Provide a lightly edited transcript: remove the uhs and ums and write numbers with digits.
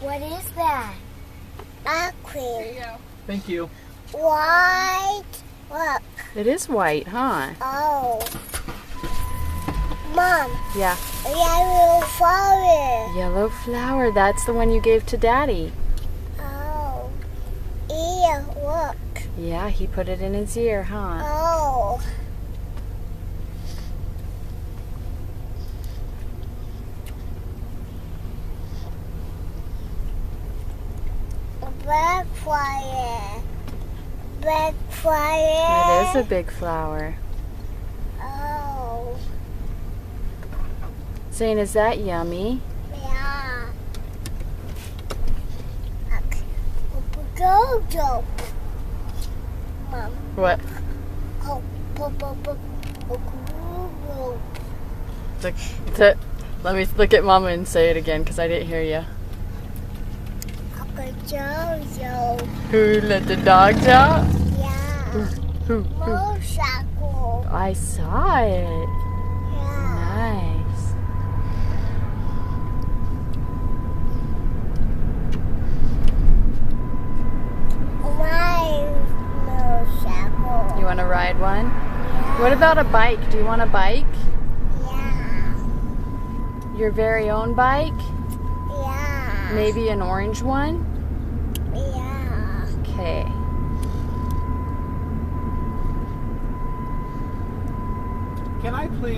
What is that? Ice cream. Thank you. White. Look. It is white, huh? Oh. Mom, Yeah. yellow flower. Yellow flower. That's the one you gave to Daddy. Oh. Ear, look. Yeah, he put it in his ear, huh? Oh. Black fire. Black fire. It is a big flower. Oh. Zane, is that yummy? Yeah. Go, go. Mom. What? Oh, Let me look at Mama and say it again because I didn't hear you. Uncle Jojo. Who let the dogs out? Yeah. Who? Motorcycle. I saw it. Yeah. Nice. My motorcycle. You want to ride one? Yeah. What about a bike? Do you want a bike? Yeah. Your very own bike? Yeah. Maybe an orange one? Yeah. Okay. Can I please?